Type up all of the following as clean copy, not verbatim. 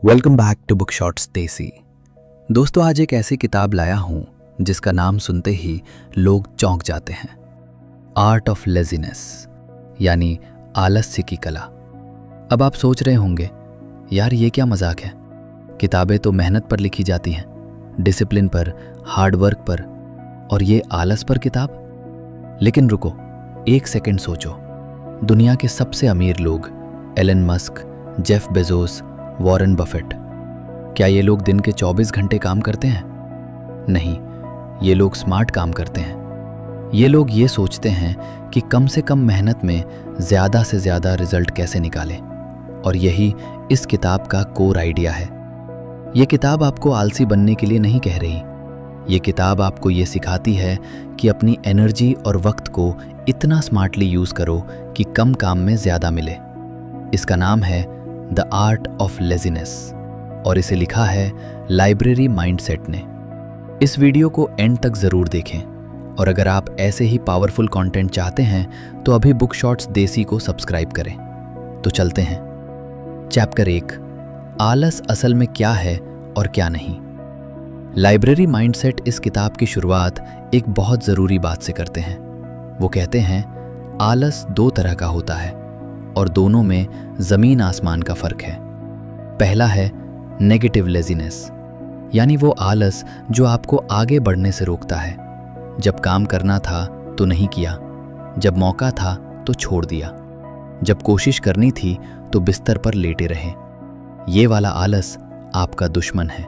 Welcome back to Book Shots Desi. दोस्तों, आज एक ऐसी किताब लाया हूँ जिसका नाम सुनते ही लोग चौंक जाते हैं। आर्ट ऑफ लेजीनेस, यानी आलस्य की कला। अब आप सोच रहे होंगे, यार ये क्या मजाक है, किताबें तो मेहनत पर लिखी जाती हैं, डिसिप्लिन पर, हार्ड वर्क पर, और ये आलस पर किताब। लेकिन रुको, एक सेकंड सोचो। दुनिया के सबसे अमीर लोग, Elon Musk, Jeff Bezos, Warren Buffett, क्या ये लोग दिन के 24 घंटे काम करते हैं? नहीं, ये लोग स्मार्ट काम करते हैं। ये लोग ये सोचते हैं कि कम से कम मेहनत में ज़्यादा से ज़्यादा रिजल्ट कैसे निकालें, और यही इस किताब का कोर आइडिया है। ये किताब आपको आलसी बनने के लिए नहीं कह रही। ये किताब आपको ये सिखाती है कि अपनी एनर्जी और वक्त को इतना स्मार्टली यूज़ करो कि कम काम में ज़्यादा मिले। इसका नाम है द आर्ट ऑफ लेजीनेस, और इसे लिखा है लाइब्रेरी माइंडसेट ने। इस वीडियो को एंड तक ज़रूर देखें, और अगर आप ऐसे ही पावरफुल कंटेंट चाहते हैं तो अभी बुक शॉट्स देसी को सब्सक्राइब करें। तो चलते हैं। चैप्टर 1, आलस असल में क्या है और क्या नहीं। लाइब्रेरी माइंडसेट इस किताब की शुरुआत एक बहुत ज़रूरी बात से करते हैं। वो कहते हैं, आलस दो तरह का होता है और दोनों में ज़मीन आसमान का फ़र्क है। पहला है नेगेटिव लेजीनेस, यानी वो आलस जो आपको आगे बढ़ने से रोकता है। जब काम करना था तो नहीं किया, जब मौका था तो छोड़ दिया, जब कोशिश करनी थी तो बिस्तर पर लेटे रहे। ये वाला आलस आपका दुश्मन है।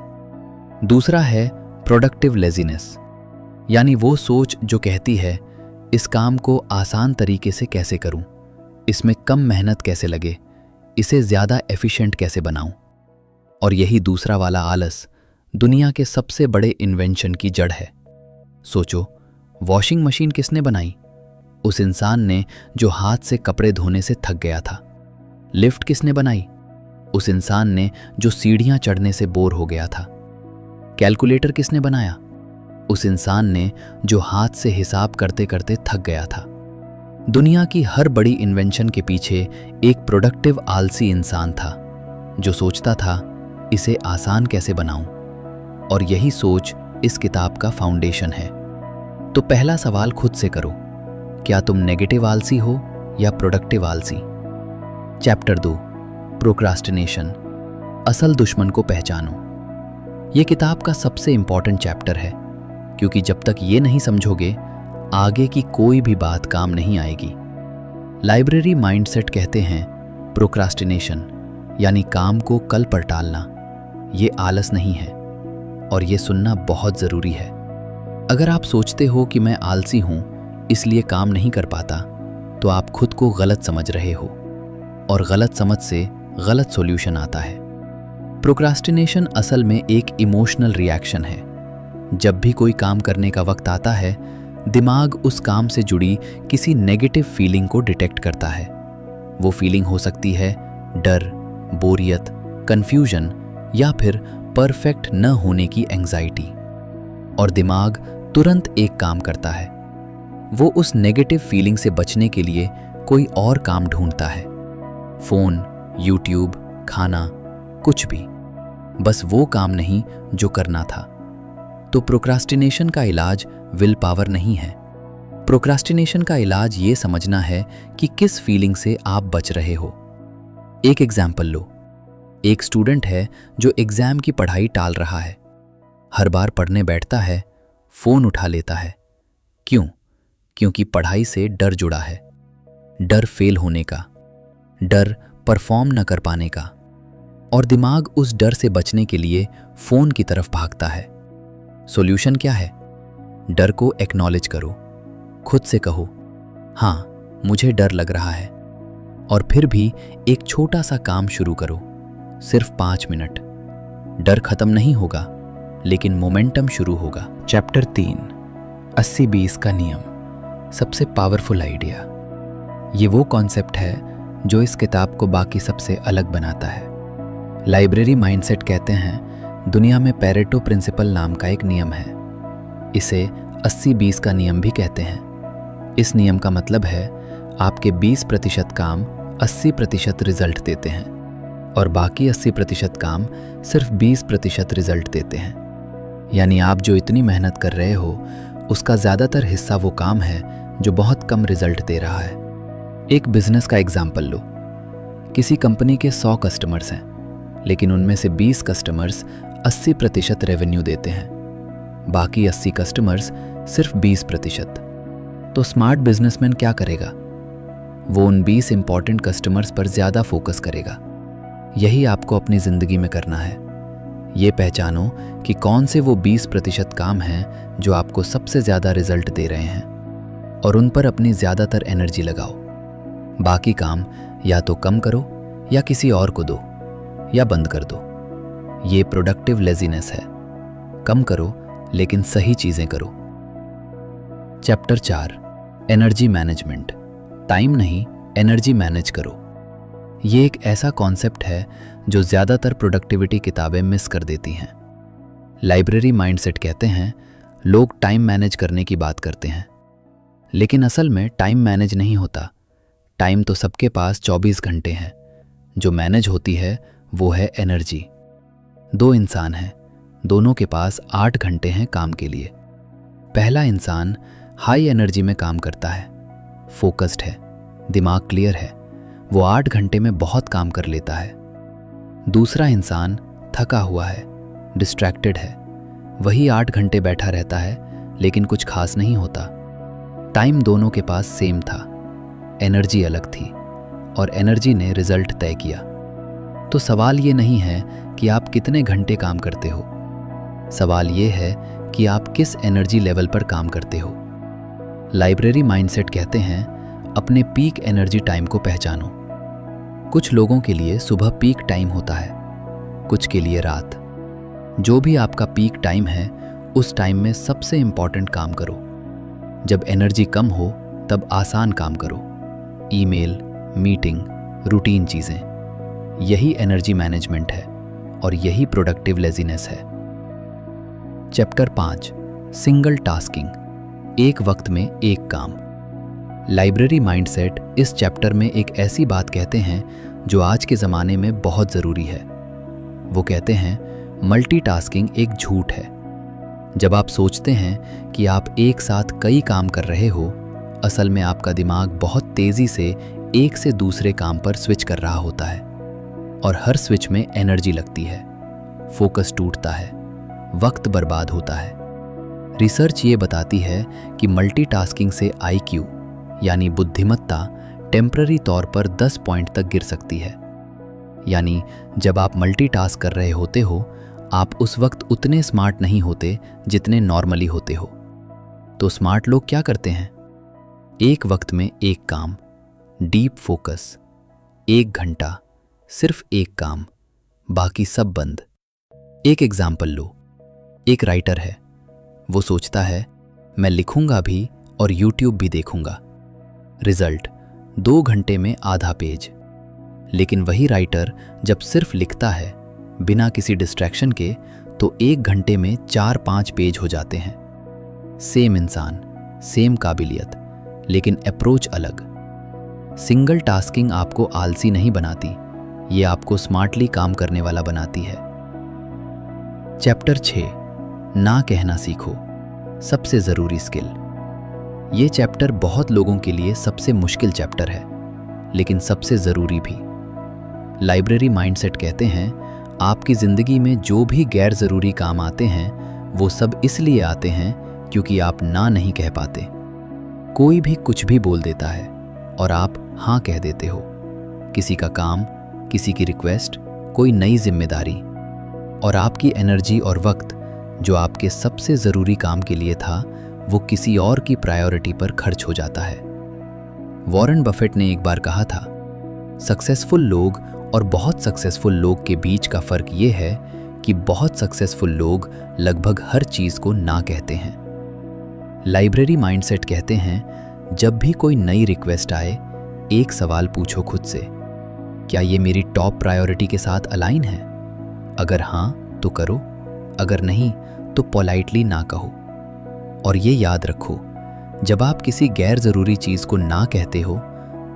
दूसरा है प्रोडक्टिव लेजीनेस, यानी वो सोच जो कहती है, इस काम को आसान तरीके से कैसे करूं, इसमें कम मेहनत कैसे लगे, इसे ज़्यादा एफिशिएंट कैसे बनाऊं। और यही दूसरा वाला आलस दुनिया के सबसे बड़े इन्वेंशन की जड़ है। सोचो, वॉशिंग मशीन किसने बनाई? उस इंसान ने जो हाथ से कपड़े धोने से थक गया था। लिफ्ट किसने बनाई? उस इंसान ने जो सीढ़ियां चढ़ने से बोर हो गया था। कैलकुलेटर किसने बनाया? उस इंसान ने जो हाथ से हिसाब करते करते थक गया था। दुनिया की हर बड़ी इन्वेंशन के पीछे एक प्रोडक्टिव आलसी इंसान था जो सोचता था, इसे आसान कैसे बनाऊं। और यही सोच इस किताब का फाउंडेशन है। तो पहला सवाल खुद से करो, क्या तुम नेगेटिव आलसी हो या प्रोडक्टिव आलसी? चैप्टर 2, प्रोक्रास्टिनेशन, असल दुश्मन को पहचानो। ये किताब का सबसे इंपॉर्टेंट चैप्टर है, क्योंकि जब तक ये नहीं समझोगे आगे की कोई भी बात काम नहीं आएगी। लाइब्रेरी माइंडसेट कहते हैं, प्रोक्रास्टिनेशन यानी काम को कल पर टालना, ये आलस नहीं है, और ये सुनना बहुत ज़रूरी है। अगर आप सोचते हो कि मैं आलसी हूँ इसलिए काम नहीं कर पाता, तो आप खुद को गलत समझ रहे हो, और गलत समझ से गलत सॉल्यूशन आता है। प्रोक्रास्टिनेशन असल में एक इमोशनल रिएक्शन है। जब भी कोई काम करने का वक्त आता है, दिमाग उस काम से जुड़ी किसी नेगेटिव फीलिंग को डिटेक्ट करता है। वो फीलिंग हो सकती है डर, बोरियत, कंफ्यूजन, या फिर परफेक्ट न होने की एंजाइटी। और दिमाग तुरंत एक काम करता है, वो उस नेगेटिव फीलिंग से बचने के लिए कोई और काम ढूंढता है। फोन, यूट्यूब, खाना, कुछ भी, बस वो काम नहीं जो करना था। तो प्रोक्रास्टिनेशन का इलाज विल पावर नहीं है। प्रोक्रास्टिनेशन का इलाज ये समझना है कि किस फीलिंग से आप बच रहे हो। एक एग्जाम्पल लो। एक स्टूडेंट है जो एग्जाम की पढ़ाई टाल रहा है। हर बार पढ़ने बैठता है, फोन उठा लेता है। क्यों? क्योंकि पढ़ाई से डर जुड़ा है। डर फेल होने का, डर परफॉर्म न कर पाने का, और दिमाग उस डर से बचने के लिए फोन की तरफ भागता है। सॉल्यूशन क्या है? डर को एक्नॉलेज करो। खुद से कहो, हाँ मुझे डर लग रहा है, और फिर भी एक छोटा सा काम शुरू करो, सिर्फ 5 मिनट। डर खत्म नहीं होगा, लेकिन मोमेंटम शुरू होगा। चैप्टर 3, 80-20 का नियम, सबसे पावरफुल आइडिया। ये वो कॉन्सेप्ट है जो इस किताब को बाकी सबसे अलग बनाता है। लाइब्रेरी माइंडसेट कहते हैं, दुनिया में पेरेटो प्रिंसिपल नाम का एक नियम है। इसे 80-20 का नियम भी कहते हैं। इस नियम का मतलब है, आपके 20% काम 80% रिजल्ट देते हैं। और बाकी 80% काम सिर्फ 20% रिजल्ट देते हैं। यानी आप जो इतनी मेहनत कर रहे हो उसका ज़्यादातर हिस्सा वो काम है जो बहुत कम रिजल्ट दे रहा है। एक बिजनेस का एग्जाम्पल लो। किसी कंपनी के 100 कस्टमर्स हैं, लेकिन उनमें से 20 कस्टमर्स 80% रेवेन्यू देते हैं, बाकी 80 कस्टमर्स सिर्फ 20%। तो स्मार्ट बिजनेसमैन क्या करेगा? वो उन 20 इंपॉर्टेंट कस्टमर्स पर ज़्यादा फोकस करेगा। यही आपको अपनी ज़िंदगी में करना है। ये पहचानो कि कौन से वो 20% काम हैं जो आपको सबसे ज़्यादा रिजल्ट दे रहे हैं और उन पर अपनी ज़्यादातर एनर्जी लगाओ। बाकी काम या तो कम करो या किसी और को दो या बंद कर दो। ये प्रोडक्टिव लेज़ीनेस है। कम करो लेकिन सही चीज़ें करो। Chapter 4, energy management. टाइम नहीं, एनर्जी मैनेज करो। ये एक ऐसा कॉन्सेप्ट है जो ज़्यादातर प्रोडक्टिविटी किताबें मिस कर देती हैं। लाइब्रेरी माइंडसेट कहते हैं लोग टाइम मैनेज करने की बात करते हैं, लेकिन असल में टाइम मैनेज नहीं होता। टाइम तो सबके पास 24 घंटे हैं। जो मैनेज होती है वो है एनर्जी। 2 इंसान हैं, दोनों के पास 8 घंटे हैं काम के लिए। पहला इंसान हाई एनर्जी में काम करता है, फोकस्ड है, दिमाग क्लियर है, वो 8 घंटे में बहुत काम कर लेता है। दूसरा इंसान थका हुआ है, डिस्ट्रैक्टेड है, वही 8 घंटे बैठा रहता है लेकिन कुछ खास नहीं होता। टाइम दोनों के पास सेम था, एनर्जी अलग थी और एनर्जी ने रिजल्ट तय किया। तो सवाल ये नहीं है कि आप कितने घंटे काम करते हो, सवाल ये है कि आप किस एनर्जी लेवल पर काम करते हो। लाइब्रेरी माइंडसेट कहते हैं अपने पीक एनर्जी टाइम को पहचानो। कुछ लोगों के लिए सुबह पीक टाइम होता है, कुछ के लिए रात। जो भी आपका पीक टाइम है उस टाइम में सबसे इंपॉर्टेंट काम करो। जब एनर्जी कम हो तब आसान काम करो, ईमेल, मीटिंग, रूटीन चीज़ें। यही एनर्जी मैनेजमेंट है और यही प्रोडक्टिव लेज़ीनेस है। Chapter 5, single tasking. एक वक्त में एक काम। लाइब्रेरी माइंडसेट इस चैप्टर में एक ऐसी बात कहते हैं जो आज के ज़माने में बहुत ज़रूरी है। वो कहते हैं मल्टीटास्किंग एक झूठ है। जब आप सोचते हैं कि आप एक साथ कई काम कर रहे हो, असल में आपका दिमाग बहुत तेज़ी से एक से दूसरे काम पर स्विच कर रहा होता है और हर स्विच में एनर्जी लगती है, फोकस टूटता है, वक्त बर्बाद होता है। रिसर्च ये बताती है कि मल्टीटास्किंग से आईक्यू यानी बुद्धिमत्ता टेम्पररी तौर पर 10 पॉइंट तक गिर सकती है। यानी जब आप मल्टीटास्क कर रहे होते हो, आप उस वक्त उतने स्मार्ट नहीं होते जितने नॉर्मली होते हो। तो स्मार्ट लोग क्या करते हैं? एक वक्त में एक काम, डीप फोकस, 1 घंटा, सिर्फ एक काम, बाकी सब बंद। एक एग्जाम्पल लो। एक राइटर है, वो सोचता है मैं लिखूंगा भी और यूट्यूब भी देखूंगा। रिजल्ट 2 घंटे में आधा पेज। लेकिन वही राइटर जब सिर्फ लिखता है बिना किसी डिस्ट्रैक्शन के तो 1 घंटे में 4-5 पेज हो जाते हैं। सेम इंसान, सेम काबिलियत, लेकिन अप्रोच अलग। सिंगल टास्किंग आपको आलसी नहीं बनाती, ये आपको स्मार्टली काम करने वाला बनाती है। चैप्टर 6, ना कहना सीखो, सबसे ज़रूरी स्किल। ये चैप्टर बहुत लोगों के लिए सबसे मुश्किल चैप्टर है, लेकिन सबसे ज़रूरी भी। लाइब्रेरी माइंडसेट कहते हैं आपकी ज़िंदगी में जो भी गैर ज़रूरी काम आते हैं वो सब इसलिए आते हैं क्योंकि आप ना नहीं कह पाते। कोई भी कुछ भी बोल देता है और आप हाँ कह देते हो। किसी का काम, किसी की रिक्वेस्ट, कोई नई जिम्मेदारी, और आपकी एनर्जी और वक्त जो आपके सबसे ज़रूरी काम के लिए था वो किसी और की प्रायोरिटी पर खर्च हो जाता है। वॉरेन बफेट ने एक बार कहा था, सक्सेसफुल लोग और बहुत सक्सेसफुल लोग के बीच का फ़र्क ये है कि बहुत सक्सेसफुल लोग लगभग हर चीज़ को ना कहते हैं। लाइब्रेरी माइंडसेट कहते हैं जब भी कोई नई रिक्वेस्ट आए, एक सवाल पूछो खुद से, क्या ये मेरी टॉप प्रायोरिटी के साथ अलाइन है? अगर हाँ तो करो, अगर नहीं तो पोलाइटली ना कहो। और ये याद रखो, जब आप किसी गैर ज़रूरी चीज़ को ना कहते हो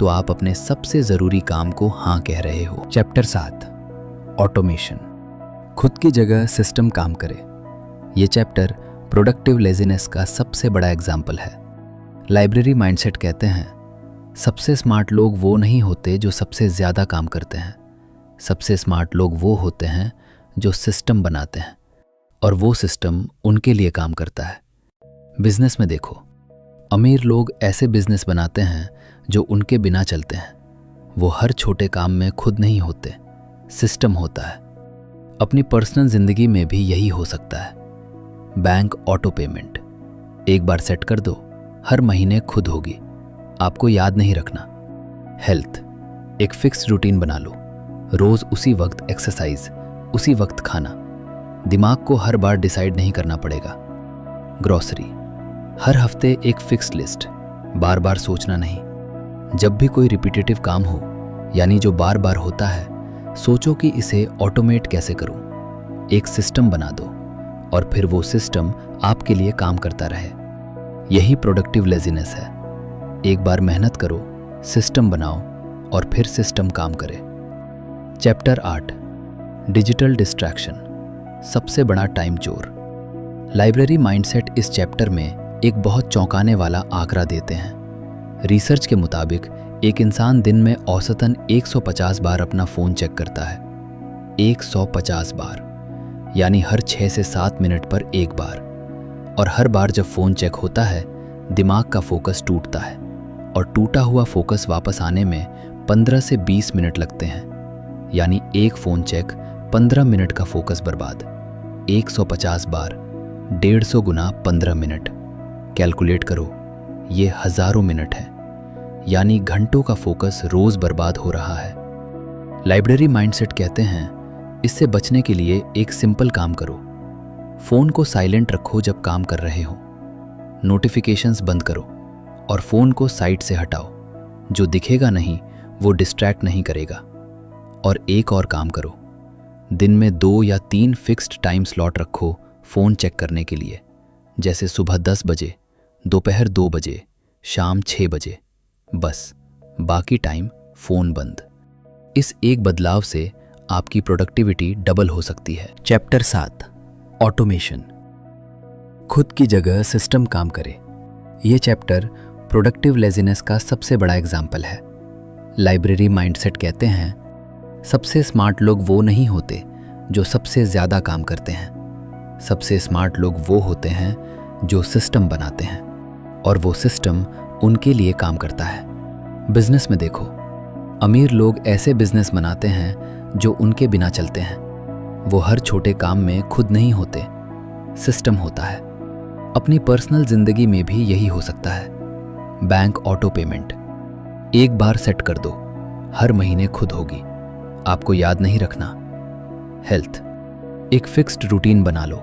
तो आप अपने सबसे ज़रूरी काम को हाँ कह रहे हो। चैप्टर 7, ऑटोमेशन, खुद की जगह सिस्टम काम करे। ये चैप्टर प्रोडक्टिव लेजीनेस का सबसे बड़ा एग्जाम्पल है। लाइब्रेरी माइंडसेट कहते हैं, सबसे स्मार्ट लोग वो नहीं होते जो सबसे ज़्यादा काम करते हैं। सबसे स्मार्ट लोग वो होते हैं जो सिस्टम बनाते हैं, और वो सिस्टम उनके लिए काम करता है। बिजनेस में देखो, अमीर लोग ऐसे बिजनेस बनाते हैं जो उनके बिना चलते हैं। वो हर छोटे काम में खुद नहीं होते, सिस्टम होता है। अपनी पर्सनल जिंदगी में भी यही हो सकता है। बैंक ऑटो पेमेंट एक बार सेट कर दो, हर महीने खुद होगी, आपको याद नहीं रखना। हेल्थ, एक फिक्स रूटीन बना लो, रोज उसी वक्त एक्सरसाइज, उसी वक्त खाना। दिमाग को हर बार डिसाइड नहीं करना पड़ेगा। ग्रोसरी, हर हफ्ते एक फिक्स लिस्ट, बार बार सोचना नहीं। जब भी कोई रिपीटेटिव काम हो, यानी जो बार बार होता है, सोचो कि इसे ऑटोमेट कैसे करूं। एक सिस्टम बना दो और फिर वो सिस्टम आपके लिए काम करता रहे। यही प्रोडक्टिव लेजीनेस है। एक बार मेहनत करो, सिस्टम बनाओ और फिर सिस्टम काम करे। चैप्टर 8, डिजिटल डिस्ट्रैक्शन, सबसे बड़ा टाइम चोर। लाइब्रेरी माइंडसेट इस चैप्टर में एक बहुत चौंकाने वाला आंकड़ा देते हैं। रिसर्च के मुताबिक एक इंसान दिन में औसतन 150 बार अपना फ़ोन चेक करता है। 150 बार, यानी हर 6 से 7 मिनट पर एक बार। और हर बार जब फ़ोन चेक होता है, दिमाग का फोकस टूटता है, और टूटा हुआ फोकस वापस आने में 15 से 20 मिनट लगते हैं। यानी एक फ़ोन चेक, 15 मिनट का फोकस बर्बाद। 150 बार, 150 गुना 15 मिनट। कैलकुलेट करो, ये हज़ारों मिनट है, यानी घंटों का फोकस रोज़ बर्बाद हो रहा है। लाइब्रेरी माइंडसेट कहते हैं, इससे बचने के लिए एक सिंपल काम करो। फ़ोन को साइलेंट रखो जब काम कर रहे हो। नोटिफिकेशंस बंद करो और फ़ोन को साइड से हटाओ। जो दिखेगा नहीं वो डिस्ट्रैक्ट नहीं करेगा। और एक और काम करो, दिन में 2 या 3 फिक्स्ड टाइम स्लॉट रखो फ़ोन चेक करने के लिए, जैसे सुबह 10 बजे, दोपहर 2 बजे, शाम 6 बजे। बस, बाकी टाइम फ़ोन बंद। इस एक बदलाव से आपकी प्रोडक्टिविटी डबल हो सकती है। चैप्टर 7, ऑटोमेशन, खुद की जगह सिस्टम काम करे। ये चैप्टर प्रोडक्टिव लेजीनेस का सबसे बड़ा एग्जाम्पल है। लाइब्रेरी माइंडसेट कहते हैं, सबसे स्मार्ट लोग वो नहीं होते जो सबसे ज़्यादा काम करते हैं। सबसे स्मार्ट लोग वो होते हैं जो सिस्टम बनाते हैं, और वो सिस्टम उनके लिए काम करता है। बिजनेस में देखो, अमीर लोग ऐसे बिजनेस बनाते हैं जो उनके बिना चलते हैं। वो हर छोटे काम में खुद नहीं होते, सिस्टम होता है। अपनी पर्सनल जिंदगी में भी यही हो सकता है। बैंक ऑटो पेमेंट एक बार सेट कर दो, हर महीने खुद होगी, आपको याद नहीं रखना। हेल्थ, एक फिक्स्ड रूटीन बना लो,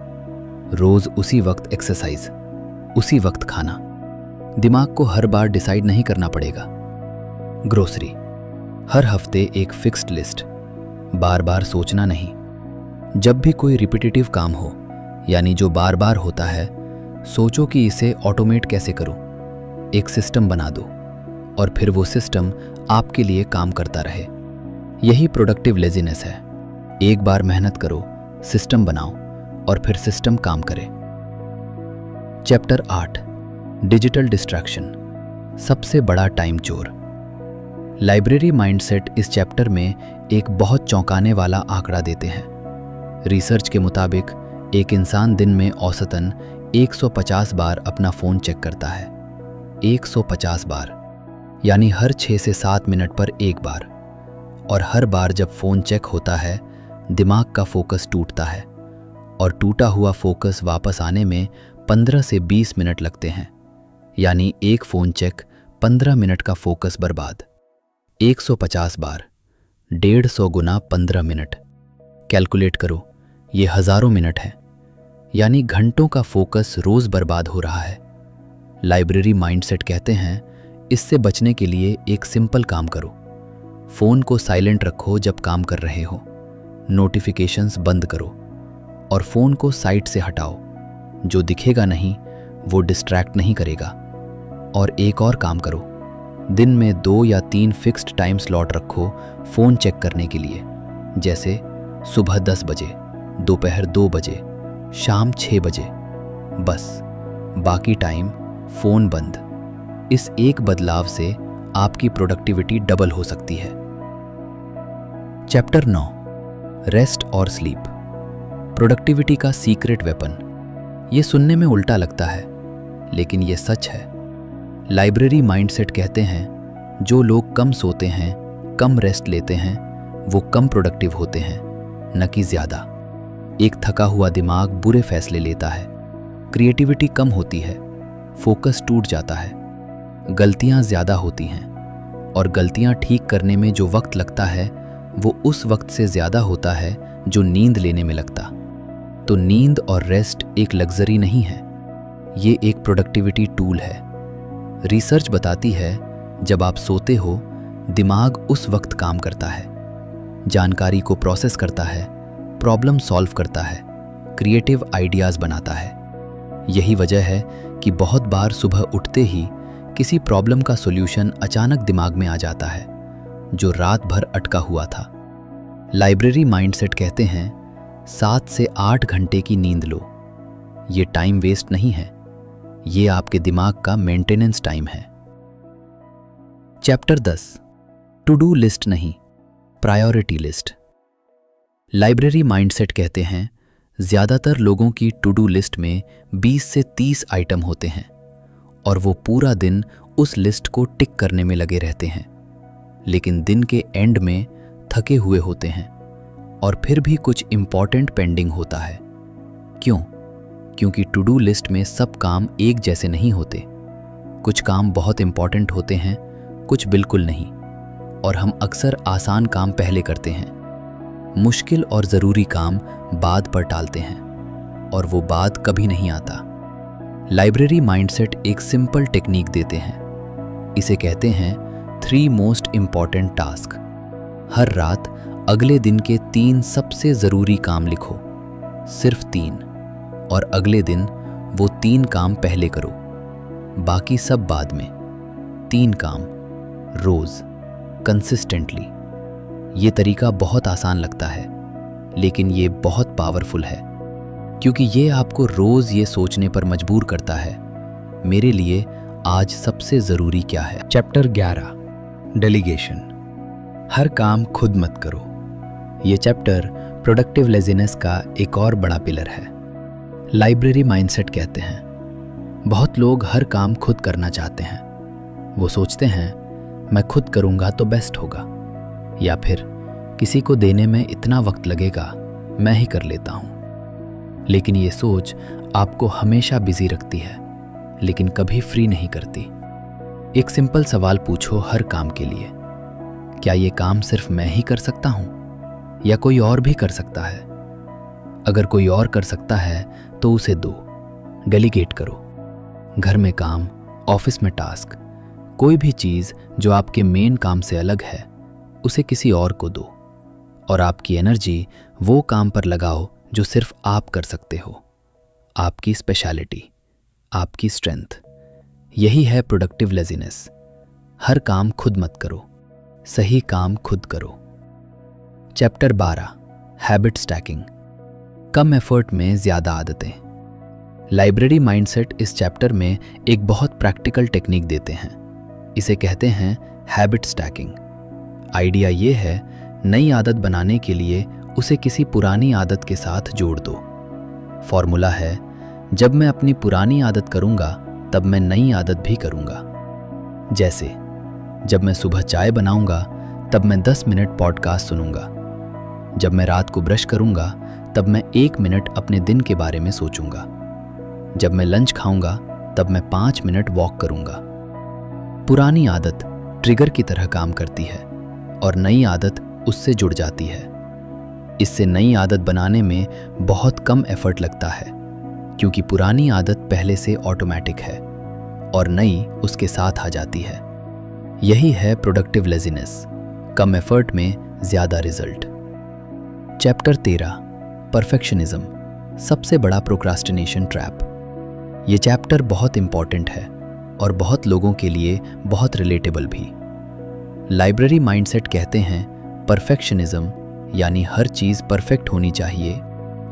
रोज उसी वक्त एक्सरसाइज, उसी वक्त खाना। दिमाग को हर बार डिसाइड नहीं करना पड़ेगा। ग्रोसरी, हर हफ्ते एक फिक्स्ड लिस्ट, बार बार सोचना नहीं। जब भी कोई रिपीटेटिव काम हो, यानी जो बार बार होता है, सोचो कि इसे ऑटोमेट कैसे करूं। एक सिस्टम बना दो और फिर वो सिस्टम आपके लिए काम करता रहे। यही प्रोडक्टिव लेजीनेस है। एक बार मेहनत करो, सिस्टम बनाओ और फिर सिस्टम काम करे। चैप्टर 8, डिजिटल डिस्ट्रैक्शन, सबसे बड़ा टाइम चोर। लाइब्रेरी माइंडसेट इस चैप्टर में एक बहुत चौंकाने वाला आंकड़ा देते हैं। रिसर्च के मुताबिक एक इंसान दिन में औसतन 150 बार अपना फ़ोन चेक करता है। 150 बार, यानी हर 6 से 7 मिनट पर एक बार। और हर बार जब फ़ोन चेक होता है, दिमाग का फोकस टूटता है, और टूटा हुआ फोकस वापस आने में 15 से 20 मिनट लगते हैं। यानी एक फ़ोन चेक, 15 मिनट का फोकस बर्बाद। 150 बार, 150 गुना 15 मिनट। कैलकुलेट करो, ये हज़ारों मिनट हैं, यानी घंटों का फोकस रोज़ बर्बाद हो रहा है। लाइब्रेरी माइंडसेट कहते हैं, इससे बचने के लिए एक सिंपल काम करो। फ़ोन को साइलेंट रखो जब काम कर रहे हो। नोटिफिकेशंस बंद करो और फ़ोन को साइड से हटाओ। जो दिखेगा नहीं वो डिस्ट्रैक्ट नहीं करेगा। और एक और काम करो, दिन में 2 या 3 फिक्स्ड टाइम स्लॉट रखो फ़ोन चेक करने के लिए, जैसे सुबह 10 बजे, दोपहर 2 बजे, शाम 6 बजे, बस बाकी टाइम फोन बंद। इस एक बदलाव से आपकी प्रोडक्टिविटी डबल हो सकती है। चैप्टर 9, रेस्ट और स्लीप, प्रोडक्टिविटी का सीक्रेट वेपन। ये सुनने में उल्टा लगता है, लेकिन ये सच है। लाइब्रेरी माइंडसेट कहते हैं जो लोग कम सोते हैं, कम रेस्ट लेते हैं, वो कम प्रोडक्टिव होते हैं, न कि ज़्यादा। एक थका हुआ दिमाग बुरे फैसले लेता है, क्रिएटिविटी कम होती है, फोकस टूट जाता है, गलतियां ज़्यादा होती हैं, और गलतियां ठीक करने में जो वक्त लगता है वो उस वक्त से ज़्यादा होता है जो नींद लेने में लगता। तो नींद और रेस्ट एक लग्जरी नहीं है, ये एक प्रोडक्टिविटी टूल है। रिसर्च बताती है जब आप सोते हो, दिमाग उस वक्त काम करता है, जानकारी को प्रोसेस करता है, प्रॉब्लम सॉल्व करता है, क्रिएटिव आइडियाज़ बनाता है। यही वजह है कि बहुत बार सुबह उठते ही किसी प्रॉब्लम का सॉल्यूशन अचानक दिमाग में आ जाता है जो रात भर अटका हुआ था। लाइब्रेरी माइंडसेट कहते हैं 7 से 8 घंटे की नींद लो। ये टाइम वेस्ट नहीं है, ये आपके दिमाग का मेंटेनेंस टाइम है। चैप्टर 10, टू डू लिस्ट नहीं, प्रायोरिटी लिस्ट। लाइब्रेरी माइंडसेट कहते हैं ज़्यादातर लोगों की टू डू लिस्ट में 20 से 30 आइटम होते हैं और वो पूरा दिन उस लिस्ट को टिक करने में लगे रहते हैं, लेकिन दिन के एंड में थके हुए होते हैं और फिर भी कुछ इम्पॉर्टेंट पेंडिंग होता है। क्यों? क्योंकि टू डू लिस्ट में सब काम एक जैसे नहीं होते। कुछ काम बहुत इम्पॉर्टेंट होते हैं, कुछ बिल्कुल नहीं, और हम अक्सर आसान काम पहले करते हैं, मुश्किल और ज़रूरी काम बाद पर टालते हैं, और वो बाद कभी नहीं आता। लाइब्रेरी माइंडसेट एक सिंपल टेक्निक देते हैं, इसे कहते हैं 3 मोस्ट इम्पॉर्टेंट टास्क। हर रात अगले दिन के 3 सबसे ज़रूरी काम लिखो, सिर्फ 3, और अगले दिन वो 3 काम पहले करो, बाकी सब बाद में। 3 काम रोज़, कंसिस्टेंटली। ये तरीका बहुत आसान लगता है, लेकिन ये बहुत पावरफुल है, क्योंकि ये आपको रोज़ ये सोचने पर मजबूर करता है, मेरे लिए आज सबसे ज़रूरी क्या है। चैप्टर 11, डेलीगेशन, हर काम खुद मत करो। ये चैप्टर प्रोडक्टिव लेज़ीनेस का एक और बड़ा पिलर है। लाइब्रेरी माइंडसेट कहते हैं बहुत लोग हर काम खुद करना चाहते हैं। वो सोचते हैं मैं खुद करूँगा तो बेस्ट होगा, या फिर किसी को देने में इतना वक्त लगेगा, मैं ही कर लेता हूँ। लेकिन ये सोच आपको हमेशा बिजी रखती है, लेकिन कभी फ्री नहीं करती। एक सिंपल सवाल पूछो हर काम के लिए, क्या ये काम सिर्फ मैं ही कर सकता हूँ या कोई और भी कर सकता है? अगर कोई और कर सकता है तो उसे दो, डेलीगेट करो। घर में काम, ऑफिस में टास्क, कोई भी चीज़ जो आपके मेन काम से अलग है, उसे किसी और को दो, और आपकी एनर्जी वो काम पर लगाओ जो सिर्फ आप कर सकते हो, आपकी स्पेशलिटी, आपकी स्ट्रेंथ। यही है प्रोडक्टिव लेज़ीनेस। हर काम खुद मत करो, सही काम खुद करो। चैप्टर 12, हैबिट स्टैकिंग, कम एफर्ट में ज़्यादा आदतें। लाइब्रेरी माइंडसेट इस चैप्टर में एक बहुत प्रैक्टिकल टेक्निक देते हैं, इसे कहते हैं हैबिट स्टैकिंग। आइडिया ये है नई आदत बनाने के लिए उसे किसी पुरानी आदत के साथ जोड़ दो। फॉर्मूला है जब मैं अपनी पुरानी आदत करूँगा तब मैं नई आदत भी करूँगा। जैसे जब मैं सुबह चाय बनाऊँगा तब मैं 10 मिनट पॉडकास्ट सुनूंगा। जब मैं रात को ब्रश करूँगा तब मैं 1 मिनट अपने दिन के बारे में सोचूंगा। जब मैं लंच खाऊंगा तब मैं 5 मिनट वॉक करूंगा। पुरानी आदत ट्रिगर की तरह काम करती है और नई आदत उससे जुड़ जाती है। इससे नई आदत बनाने में बहुत कम एफर्ट लगता है, क्योंकि पुरानी आदत पहले से ऑटोमेटिक है और नई उसके साथ आ जाती है। यही है प्रोडक्टिव लेज़ीनेस, कम एफर्ट में ज़्यादा रिजल्ट। चैप्टर 13, परफेक्शनिज्म, सबसे बड़ा प्रोक्रास्टिनेशन ट्रैप। ये चैप्टर बहुत इंपॉर्टेंट है और बहुत लोगों के लिए बहुत रिलेटेबल भी। लाइब्रेरी माइंडसेट कहते हैं परफेक्शनिज्म यानी हर चीज़ परफेक्ट होनी चाहिए,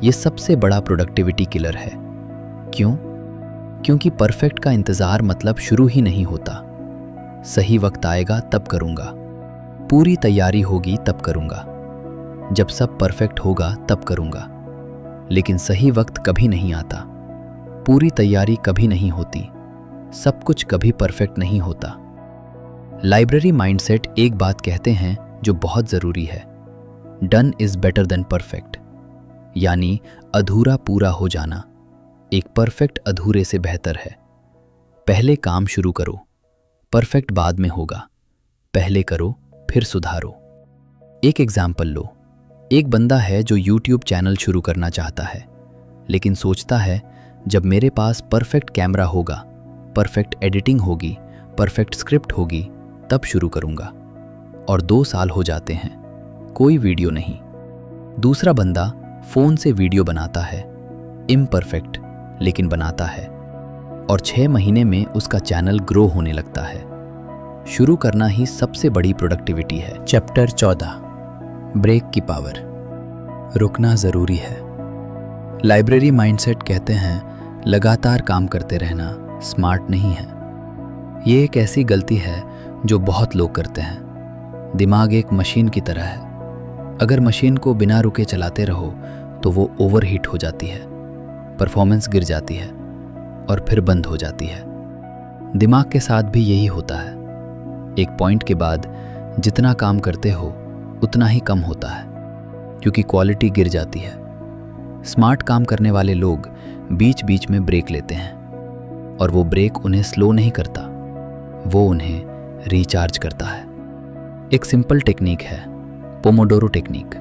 ये सबसे बड़ा प्रोडक्टिविटी किलर है। क्यों? क्योंकि परफेक्ट का इंतज़ार मतलब शुरू ही नहीं होता। सही वक्त आएगा तब करूँगा, पूरी तैयारी होगी तब करूँगा, जब सब परफेक्ट होगा तब करूँगा। लेकिन सही वक्त कभी नहीं आता, पूरी तैयारी कभी नहीं होती, सब कुछ कभी परफेक्ट नहीं होता। लाइब्रेरी माइंडसेट एक बात कहते हैं जो बहुत ज़रूरी है, done is better than perfect, यानी अधूरा पूरा हो जाना एक परफेक्ट अधूरे से बेहतर है। पहले काम शुरू करो, परफेक्ट बाद में होगा, पहले करो फिर सुधारो। एक एग्जाम्पल लो, एक बंदा है जो YouTube चैनल शुरू करना चाहता है, लेकिन सोचता है जब मेरे पास परफेक्ट कैमरा होगा, परफेक्ट एडिटिंग होगी, परफेक्ट स्क्रिप्ट होगी, तब शुरू करूंगा। और 2 साल हो जाते हैं, कोई वीडियो नहीं। दूसरा बंदा फोन से वीडियो बनाता है, इम्परफेक्ट लेकिन बनाता है, और 6 महीने में उसका चैनल ग्रो होने लगता है। शुरू करना ही सबसे बड़ी प्रोडक्टिविटी है। चैप्टर 14, ब्रेक की पावर। रुकना जरूरी है। लाइब्रेरी माइंडसेट कहते हैं लगातार काम करते रहना स्मार्ट नहीं है। ये एक ऐसी गलती है जो बहुत लोग करते हैं। दिमाग एक मशीन की तरह है, अगर मशीन को बिना रुके चलाते रहो तो वो ओवरहीट हो जाती है, परफॉर्मेंस गिर जाती है और फिर बंद हो जाती है। दिमाग के साथ भी यही होता है। एक पॉइंट के बाद जितना काम करते हो उतना ही कम होता है, क्योंकि क्वालिटी गिर जाती है। स्मार्ट काम करने वाले लोग बीच बीच में ब्रेक लेते हैं, और वो ब्रेक उन्हें स्लो नहीं करता, वो उन्हें रिचार्ज करता है। एक सिंपल टेक्निक है, पोमोडोरो टेक्निक।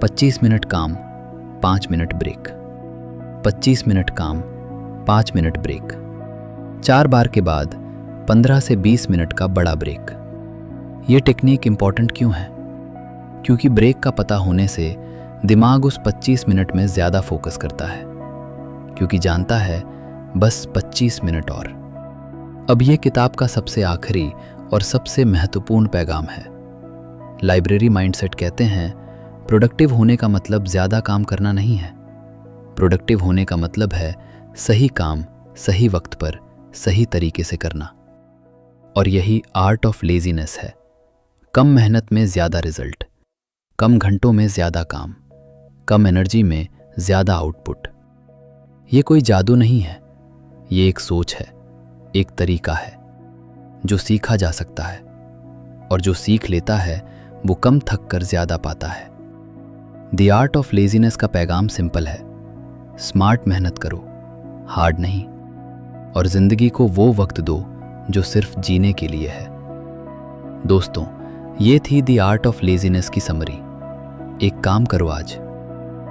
25 मिनट काम, 5 मिनट ब्रेक। 25 मिनट काम, 5 मिनट ब्रेक। 4 बार के बाद 15 से 20 मिनट का बड़ा ब्रेक। ये टेक्निक इंपॉर्टेंट क्यों है? क्योंकि ब्रेक का पता होने से दिमाग उस 25 मिनट में ज़्यादा फोकस करता है, क्योंकि जानता है बस 25 मिनट और। अब ये किताब का सबसे आखिरी और सबसे महत्वपूर्ण पैगाम है। लाइब्रेरी माइंडसेट कहते हैं प्रोडक्टिव होने का मतलब ज़्यादा काम करना नहीं है। प्रोडक्टिव होने का मतलब है सही काम सही वक्त पर सही तरीके से करना। और यही आर्ट ऑफ लेजीनेस है। कम मेहनत में ज़्यादा रिजल्ट, कम घंटों में ज़्यादा काम, कम एनर्जी में ज़्यादा आउटपुट। ये कोई जादू नहीं है, ये एक सोच है, एक तरीका है जो सीखा जा सकता है, और जो सीख लेता है वो कम थक कर ज़्यादा पाता है। द आर्ट ऑफ लेजीनेस का पैगाम सिंपल है, स्मार्ट मेहनत करो, हार्ड नहीं, और ज़िंदगी को वो वक्त दो जो सिर्फ जीने के लिए है। दोस्तों, ये थी द आर्ट ऑफ लेजीनेस की समरी। एक काम करो, आज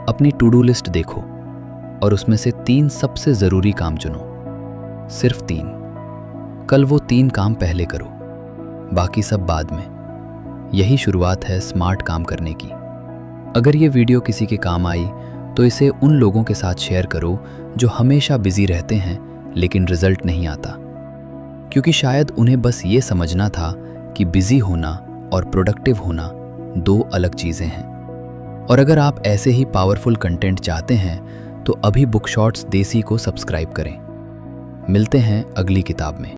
अपनी टू डू लिस्ट देखो और उसमें से 3 सबसे ज़रूरी काम चुनो, सिर्फ 3। कल वो 3 काम पहले करो, बाकी सब बाद में। यही शुरुआत है स्मार्ट काम करने की। अगर ये वीडियो किसी के काम आई तो इसे उन लोगों के साथ शेयर करो जो हमेशा बिजी रहते हैं लेकिन रिजल्ट नहीं आता, क्योंकि शायद उन्हें बस ये समझना था कि बिजी होना और प्रोडक्टिव होना 2 अलग चीज़ें हैं। और अगर आप ऐसे ही पावरफुल कंटेंट चाहते हैं तो अभी बुक शॉट्स देसी को सब्सक्राइब करें। मिलते हैं अगली किताब में।